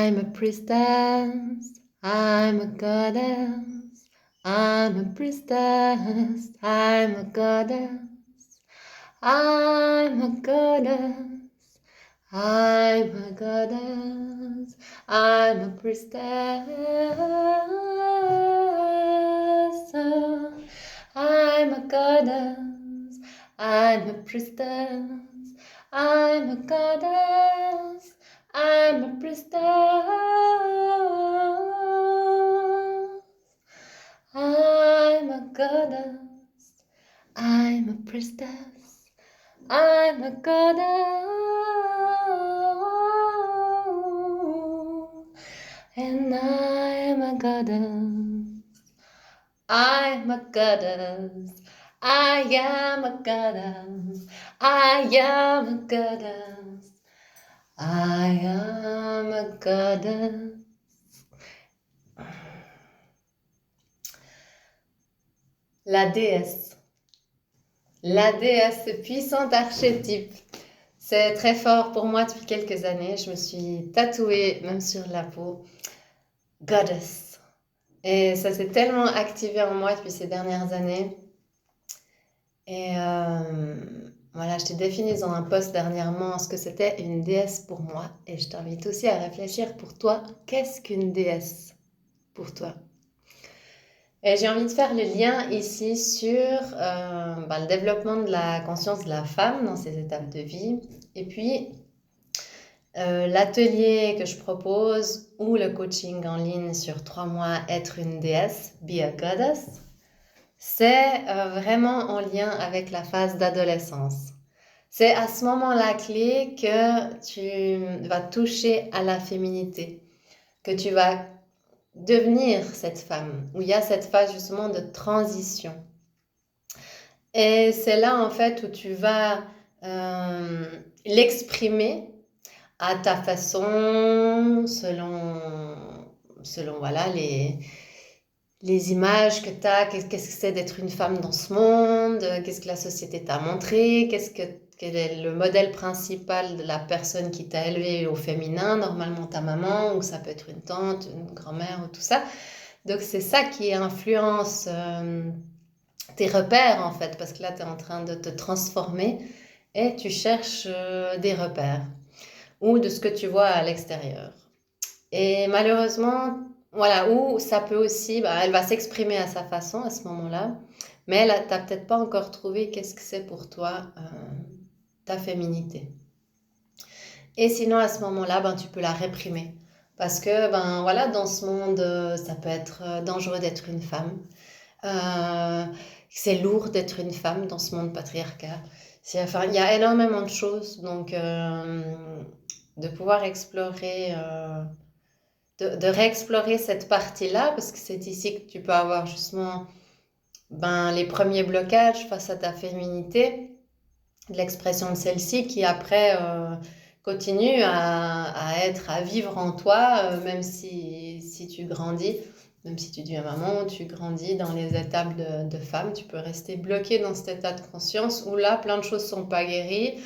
I'm a priestess, I'm a goddess, I'm a priestess, I'm a goddess, I'm a goddess, I'm a goddess, I'm a priestess, I'm a goddess, I'm a priestess, I'm a goddess, I'm a priestess, I'm a goddess, I'm a priestess, I'm a goddess, and I'm a goddess, I'm a goddess, I am a goddess, I am a goddess, I am a goddess. La déesse. La déesse, ce puissant archétype. C'est très fort pour moi depuis quelques années. Je me suis tatouée, même sur la peau, Goddess. Et ça s'est tellement activé en moi depuis ces dernières années. Et voilà, je t'ai défini dans un post dernièrement ce que c'était une déesse pour moi. Et je t'invite aussi à réfléchir pour toi, qu'est-ce qu'une déesse pour toi? Et j'ai envie de faire le lien ici sur le développement de la conscience de la femme dans ses étapes de vie. Et puis, l'atelier que je propose ou le coaching en ligne sur 3 mois, être une déesse, be a goddess, c'est vraiment en lien avec la phase d'adolescence. C'est à ce moment-là clé que tu vas toucher à la féminité, que tu vas devenir cette femme, où il y a cette phase justement de transition. Et c'est là en fait où tu vas l'exprimer à ta façon, selon voilà, les images que tu as, qu'est-ce que c'est d'être une femme dans ce monde, qu'est-ce que la société t'a montré, quel est le modèle principal de la personne qui t'a élevé au féminin, normalement ta maman, ou ça peut être une tante, une grand-mère, ou tout ça. Donc c'est ça qui influence tes repères en fait, parce que là tu es en train de te transformer et tu cherches des repères ou de ce que tu vois à l'extérieur. Et malheureusement, voilà, ou ça peut aussi, elle va s'exprimer à sa façon à ce moment-là, mais tu n'as peut-être pas encore trouvé qu'est-ce que c'est pour toi ta féminité. Et sinon, à ce moment-là, tu peux la réprimer. Parce que, voilà, dans ce monde, ça peut être dangereux d'être une femme. C'est lourd d'être une femme dans ce monde patriarcal. Enfin, il y a énormément de choses. Donc, de pouvoir explorer, de réexplorer cette partie-là, parce que c'est ici que tu peux avoir justement les premiers blocages face à ta féminité, l'expression de celle-ci qui après continue à vivre en toi, même si tu grandis, même si tu deviens maman, tu grandis dans les étapes de femme, tu peux rester bloqué dans cet état de conscience où là, plein de choses ne sont pas guéries.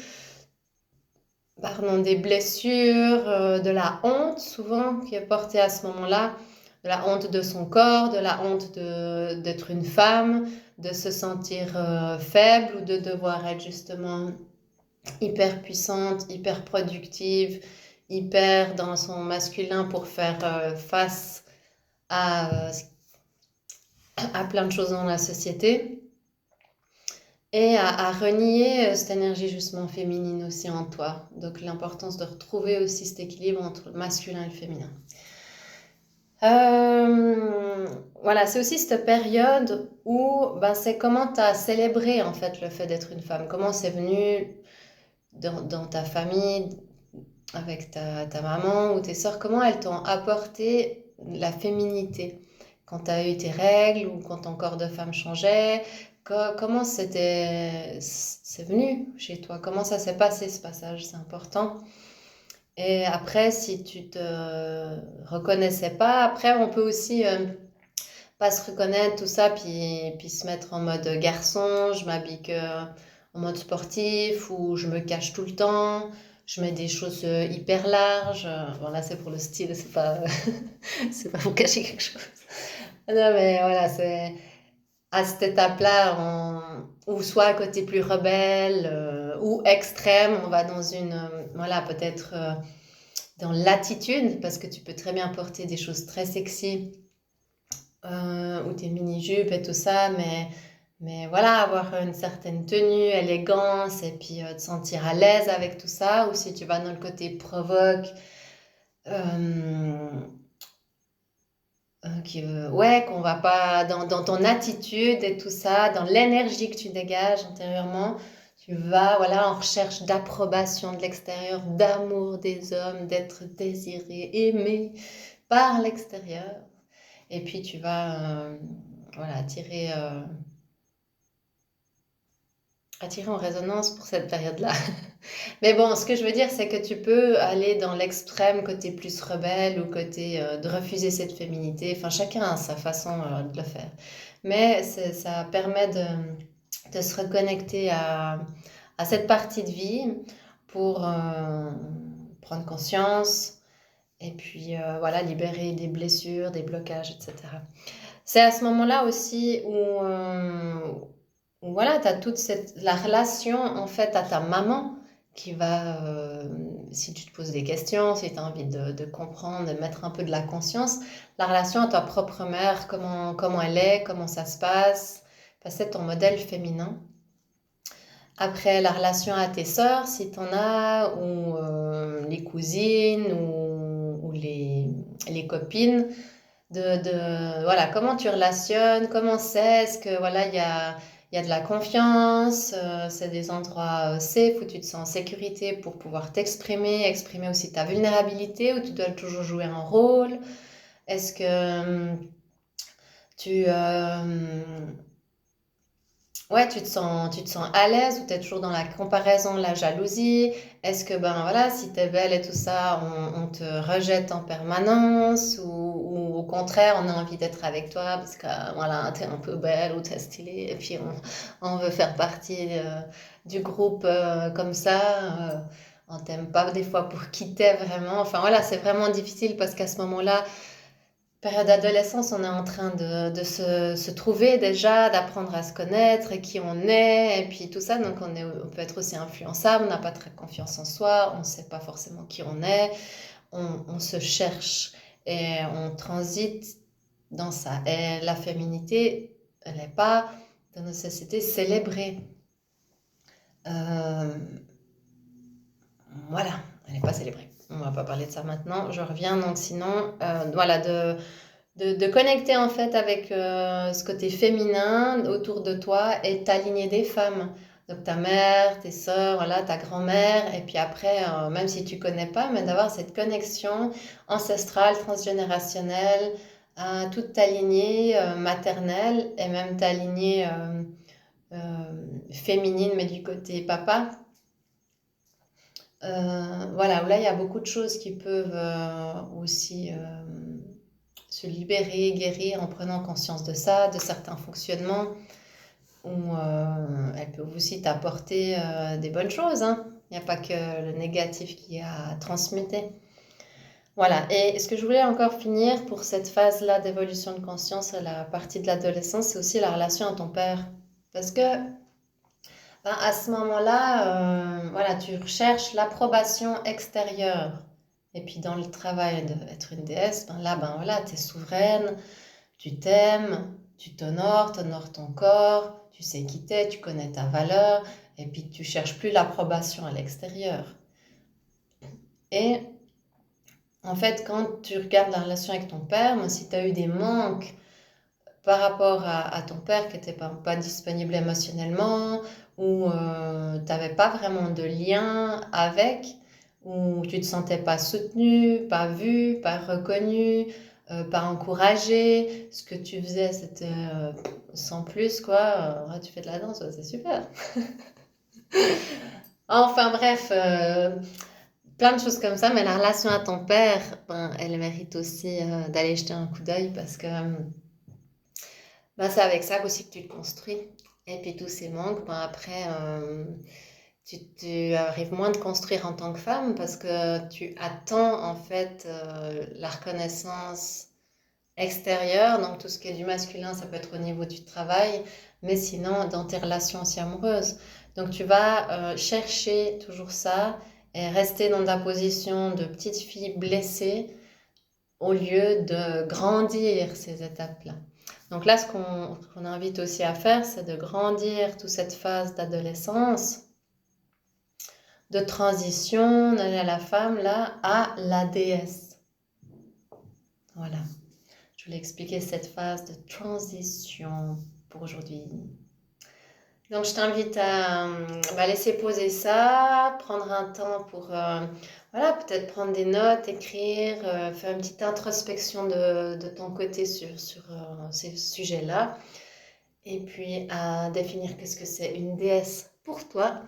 Pardon, des blessures, de la honte souvent qui est portée à ce moment-là, de la honte de son corps, de la honte d'être une femme, de se sentir faible ou de devoir être justement hyper puissante, hyper productive, hyper dans son masculin pour faire face à plein de choses dans la société. Et à renier cette énergie justement féminine aussi en toi. Donc l'importance de retrouver aussi cet équilibre entre le masculin et le féminin. Voilà, c'est aussi cette période où c'est comment tu as célébré en fait le fait d'être une femme. Comment c'est venu dans ta famille, avec ta maman ou tes sœurs, comment elles t'ont apporté la féminité quand tu as eu tes règles ou quand ton corps de femme changeait. Comment c'est venu chez toi? Comment ça s'est passé ce passage? C'est important. Et après, si tu te reconnaissais pas, après on peut aussi pas se reconnaître tout ça, puis se mettre en mode garçon, je m'habille en mode sportif ou je me cache tout le temps, je mets des choses hyper larges. Bon, là, c'est pour le style, c'est pas, c'est pas pour cacher quelque chose. Non, mais voilà, c'est à cette étape-là, ou soit à côté plus rebelle, ou extrême, on va dans une, voilà, peut-être dans l'attitude, parce que tu peux très bien porter des choses très sexy, ou tes mini-jupes et tout ça, mais voilà, avoir une certaine tenue, élégance, et puis te sentir à l'aise avec tout ça, ou si tu vas dans le côté provoque, ouais, qu'on va pas dans ton attitude et tout ça, dans l'énergie que tu dégages intérieurement, tu vas voilà en recherche d'approbation de l'extérieur, d'amour des hommes, d'être désiré, aimé par l'extérieur. Et puis tu vas voilà attirer en résonance pour cette période-là. Mais bon, ce que je veux dire, c'est que tu peux aller dans l'extrême, côté plus rebelle ou côté de refuser cette féminité. Enfin, chacun a sa façon de le faire. Mais ça permet de se reconnecter à cette partie de vie pour prendre conscience et puis voilà, libérer des blessures, des blocages, etc. C'est à ce moment-là aussi où voilà, tu as la relation en fait à ta maman qui va, si tu te poses des questions, si tu as envie de comprendre, de mettre un peu de la conscience, la relation à ta propre mère, comment elle est, comment ça se passe, parce que c'est ton modèle féminin. Après, la relation à tes sœurs, si tu en as, ou les cousines, ou les copines, voilà, comment tu relationnes, comment c'est, est-ce que voilà, il y a de la confiance, c'est des endroits safe où tu te sens en sécurité pour pouvoir t'exprimer, exprimer aussi ta vulnérabilité, où tu dois toujours jouer un rôle. Est-ce que tu, ouais, tu te sens à l'aise ou tu es toujours dans la comparaison, la jalousie? Est-ce que, ben voilà, si tu es belle et tout ça, on te rejette en permanence ou au contraire, on a envie d'être avec toi parce que, voilà, tu es un peu belle ou tu es stylée et puis on veut faire partie du groupe comme ça. On t'aime pas des fois pour qui t'es vraiment. Enfin voilà, c'est vraiment difficile parce qu'à ce moment-là, période d'adolescence, on est en train de se trouver déjà, d'apprendre à se connaître et qui on est, et puis tout ça. Donc on peut être aussi influençable, on n'a pas très confiance en soi, on ne sait pas forcément qui on est, on se cherche et on transite dans ça. Et la féminité, elle n'est pas dans nos sociétés célébrée. Euh, voilà, elle n'est pas célébrée. On ne va pas parler de ça maintenant. Je reviens donc sinon, voilà, de connecter en fait avec ce côté féminin autour de toi et t'aligner des femmes. Donc ta mère, tes sœurs, voilà, ta grand-mère, et puis après, même si tu connais pas, mais d'avoir cette connexion ancestrale, transgénérationnelle, à toute ta lignée maternelle et même ta lignée féminine, mais du côté papa. Voilà, où là il y a beaucoup de choses qui peuvent aussi se libérer, guérir en prenant conscience de ça, de certains fonctionnements, où elle peut aussi t'apporter des bonnes choses, hein. Il n'y a pas que le négatif qui est à transmuter. Voilà, et ce que je voulais encore finir pour cette phase-là d'évolution de conscience, la partie de l'adolescence, c'est aussi la relation à ton père. Parce que ben, à ce moment-là, voilà, tu recherches l'approbation extérieure. Et puis dans le travail d'être une déesse, ben là, ben voilà, tu es souveraine, tu t'aimes, tu t'honores, t'honores ton corps, tu sais qui t'es, tu connais ta valeur, et puis tu cherches plus l'approbation à l'extérieur. Et en fait, quand tu regardes la relation avec ton père, ben, si tu as eu des manques par rapport à ton père qui n'était pas disponible émotionnellement, ou tu n'avais pas vraiment de lien avec, ou tu ne te sentais pas soutenu, pas vu, pas reconnu, pas encouragé, ce que tu faisais c'était sans plus quoi. Ouais, tu fais de la danse, ouais, c'est super. Enfin bref, plein de choses comme ça, mais la relation à ton père, ben, elle mérite aussi d'aller jeter un coup d'œil parce que ben, c'est avec ça aussi que tu te construis. Et puis tous ces manques, ben, après, tu arrives moins de construire en tant que femme parce que tu attends en fait la reconnaissance extérieure, donc tout ce qui est du masculin, ça peut être au niveau du travail, mais sinon dans tes relations aussi amoureuses. Donc tu vas chercher toujours ça et rester dans ta position de petite fille blessée au lieu de grandir ces étapes-là. Donc là, ce qu'on invite aussi à faire, c'est de grandir toute cette phase d'adolescence, de transition, d'aller à la femme, là, à la déesse. Voilà. Je voulais expliquer cette phase de transition pour aujourd'hui. Donc, je t'invite à laisser poser ça, prendre un temps pour, voilà, peut-être prendre des notes, écrire, faire une petite introspection de ton côté sur ces sujets-là. Et puis, à définir qu'est-ce que c'est une déesse pour toi.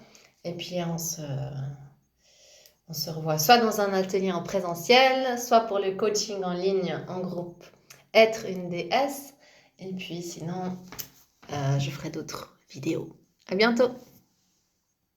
Et puis, on se revoit soit dans un atelier en présentiel, soit pour le coaching en ligne en groupe. Être une déesse. Et puis, sinon, je ferai d'autres vidéos. À bientôt!